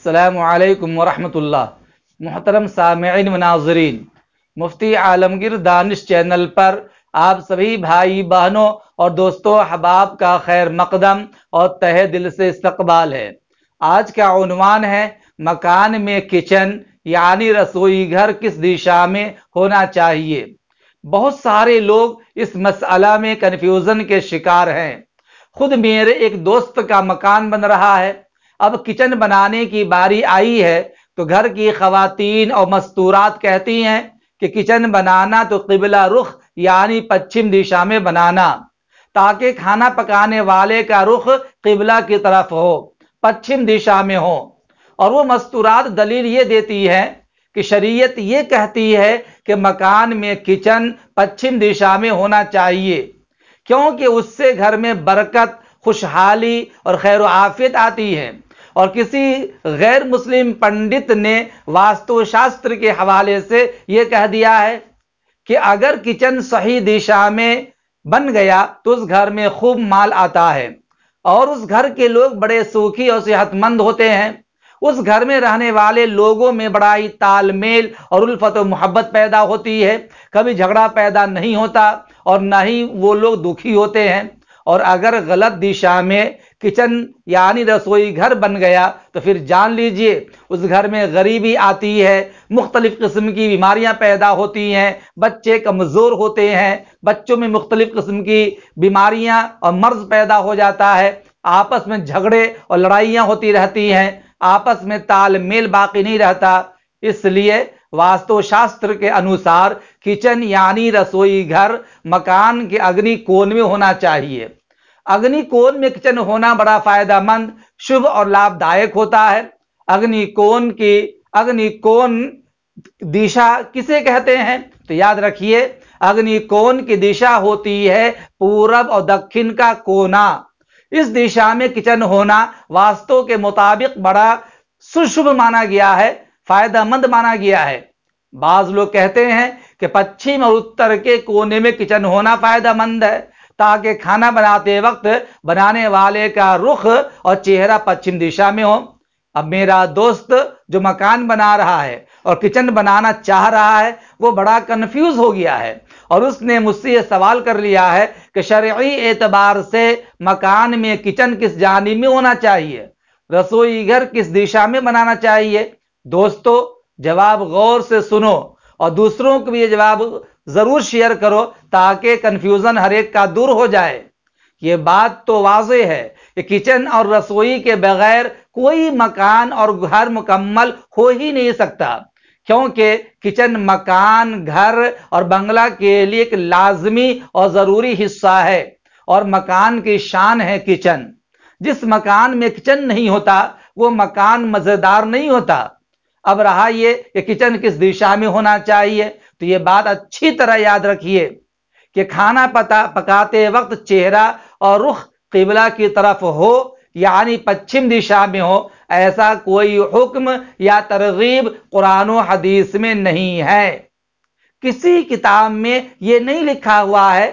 अस्सलामु अलैकुम वरहमतुल्लाह। मुहतरम सामिईन व नाज़रीन, मुफ्ती आलमगीर दानिश चैनल पर आप सभी भाई बहनों और दोस्तों अहबाब का खैर मकदम और तहे दिल से इस्तकबाल है। आज का उन्वान है मकान में किचन यानी रसोई घर किस दिशा में होना चाहिए। बहुत सारे लोग इस मसला में कन्फ्यूजन के शिकार हैं। खुद मेरे एक दोस्त का मकान बन रहा है, अब किचन बनाने की बारी आई है तो घर की खवातीन और मस्तूरात कहती हैं कि किचन बनाना तो किबला रुख यानी पश्चिम दिशा में बनाना, ताकि खाना पकाने वाले का रुख किबला की तरफ हो, पश्चिम दिशा में हो। और वो मस्तूरात दलील ये देती है कि शरीयत ये कहती है कि मकान में किचन पश्चिम दिशा में होना चाहिए, क्योंकि उससे घर में बरकत, खुशहाली और खैर आफियत आती है। और किसी गैर मुस्लिम पंडित ने वास्तुशास्त्र के हवाले से यह कह दिया है कि अगर किचन सही दिशा में बन गया तो उस घर में खूब माल आता है और उस घर के लोग बड़े सुखी और सेहतमंद होते हैं। उस घर में रहने वाले लोगों में बड़ा ही तालमेल और उल्फत और मोहब्बत पैदा होती है, कभी झगड़ा पैदा नहीं होता और न ही वो लोग दुखी होते हैं। और अगर गलत दिशा में किचन यानी रसोई घर बन गया तो फिर जान लीजिए उस घर में गरीबी आती है, मुख्तलिफ किस्म की बीमारियां पैदा होती हैं, बच्चे कमज़ोर होते हैं, बच्चों में मुख्तलिफ किस्म की बीमारियां और मर्ज पैदा हो जाता है, आपस में झगड़े और लड़ाइयां होती रहती हैं, आपस में तालमेल बाकी नहीं रहता। इसलिए वास्तुशास्त्र के अनुसार किचन यानी रसोई घर मकान के अग्नि कोण में होना चाहिए। अग्नि कोण में किचन होना बड़ा फायदेमंद, शुभ और लाभदायक होता है। अग्नि कोण दिशा किसे कहते हैं तो याद रखिए, अग्नि कोण की दिशा होती है पूरब और दक्षिण का कोना। इस दिशा में किचन होना वास्तु के मुताबिक बड़ा सुशुभ माना गया है, फायदेमंद माना गया है। बाज लोग कहते हैं कि पश्चिम और उत्तर के कोने में किचन होना फायदेमंद है, ताकि खाना बनाते वक्त बनाने वाले का रुख और चेहरा पश्चिम दिशा में हो। अब मेरा दोस्त जो मकान बना रहा है और किचन बनाना चाह रहा है, वो बड़ा कंफ्यूज हो गया है और उसने मुझसे ये सवाल कर लिया है कि शरई एतबार से मकान में किचन किस जानिब में होना चाहिए, रसोई घर किस दिशा में बनाना चाहिए। दोस्तों, जवाब गौर से सुनो और दूसरों को भी ये जवाब जरूर शेयर करो ताकि कंफ्यूजन हर एक का दूर हो जाए। ये बात तो वाज़ेह है कि किचन और रसोई के बगैर कोई मकान और घर मुकम्मल हो ही नहीं सकता, क्योंकि किचन मकान, घर और बंगला के लिए एक लाजमी और जरूरी हिस्सा है और मकान की शान है किचन। जिस मकान में किचन नहीं होता वो मकान मजेदार नहीं होता। अब रहा ये कि किचन किस दिशा में होना चाहिए, तो ये बात अच्छी तरह याद रखिए कि खाना पकाते वक्त चेहरा और रुख किबला की तरफ हो यानी पश्चिम दिशा में हो, ऐसा कोई हुक्म या तरगीब कुरान और हदीस में नहीं है। किसी किताब में ये नहीं लिखा हुआ है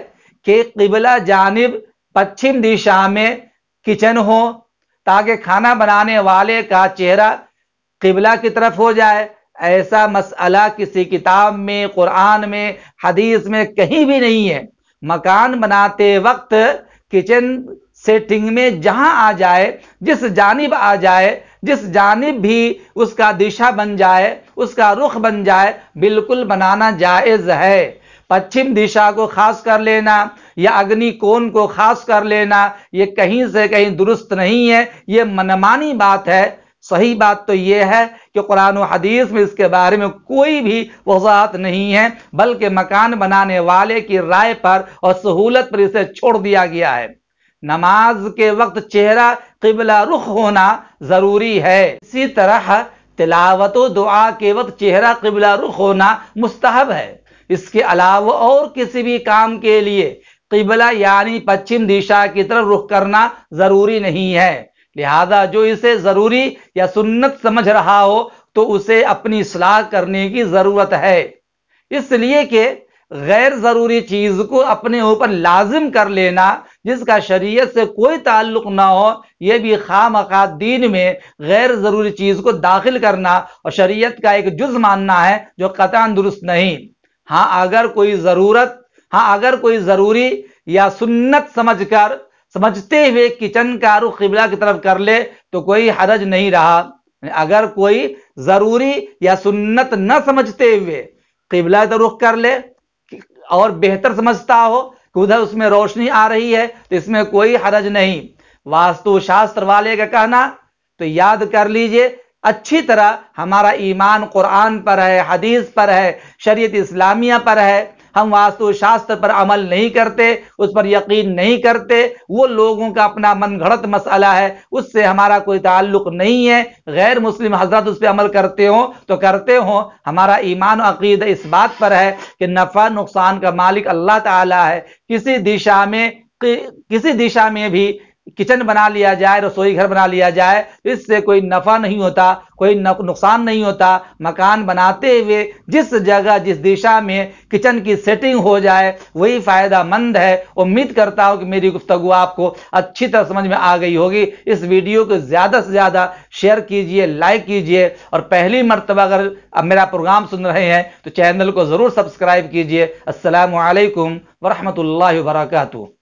कि किबला जानिब पश्चिम दिशा में किचन हो ताकि खाना बनाने वाले का चेहरा किबला की तरफ हो जाए। ऐसा मसला किसी किताब में, कुरान में, हदीस में कहीं भी नहीं है। मकान बनाते वक्त किचन सेटिंग में जहां आ जाए, जिस जानिब आ जाए, जिस जानिब भी उसका दिशा बन जाए, उसका रुख बन जाए, बिल्कुल बनाना जायज है। पश्चिम दिशा को खास कर लेना या अग्नि कोण को खास कर लेना ये कहीं से कहीं दुरुस्त नहीं है, ये मनमानी बात है। सही बात तो यह है कि कुरान और हदीस में इसके बारे में कोई भी वजाहत नहीं है, बल्कि मकान बनाने वाले की राय पर और सहूलत पर इसे छोड़ दिया गया है। नमाज के वक्त चेहरा किबला रुख होना जरूरी है। इसी तरह तिलावत व दुआ के वक्त चेहरा किबला रुख होना मुस्तहब है। इसके अलावा और किसी भी काम के लिए किबला यानी पश्चिम दिशा की तरफ रुख करना जरूरी नहीं है। लिहाजा जो इसे जरूरी या सुन्नत समझ रहा हो तो उसे अपनी इस्लाह करने की जरूरत है, इसलिए कि गैर जरूरी चीज को अपने ऊपर लाजिम कर लेना जिसका शरीयत से कोई ताल्लुक ना हो, यह भी खामखा दीन में गैर जरूरी चीज को दाखिल करना और शरीयत का एक जुज मानना है जो कतई दुरुस्त नहीं। हाँ अगर कोई जरूरी या सुन्नत समझते हुए किचन का रुख किबला की तरफ कर ले तो कोई हरज नहीं रहा। अगर कोई जरूरी या सुन्नत न समझते हुए किबला का रुख कर ले और बेहतर समझता हो कि उधर उसमें रोशनी आ रही है तो इसमें कोई हरज नहीं। वास्तु शास्त्र वाले का कहना तो याद कर लीजिए, अच्छी तरह हमारा ईमान कुरान पर है, हदीस पर है, शरीयत इस्लामिया पर है। हम वास्तु शास्त्र पर अमल नहीं करते, उस पर यकीन नहीं करते, वो लोगों का अपना मन घड़त मसला है, उससे हमारा कोई ताल्लुक नहीं है। गैर मुस्लिम हजरत उस पर अमल करते हो तो करते हो, हमारा ईमान और अकीदा इस बात पर है कि नफा नुकसान का मालिक अल्लाह ताला है। किसी दिशा में भी किचन बना लिया जाए, रसोई घर बना लिया जाए, इससे कोई नफा नहीं होता, कोई नुकसान नहीं होता। मकान बनाते हुए जिस जगह जिस दिशा में किचन की सेटिंग हो जाए वही फायदेमंद है। उम्मीद करता हूं कि मेरी गुफ्तगू आपको अच्छी तरह समझ में आ गई होगी। इस वीडियो को ज्यादा से ज्यादा शेयर कीजिए, लाइक कीजिए और पहली मर्तबा अगर मेरा प्रोग्राम सुन रहे हैं तो चैनल को जरूर सब्सक्राइब कीजिए। अस्सलामु अलैकुम वरहमतुल्लाहि वबरकातुहू।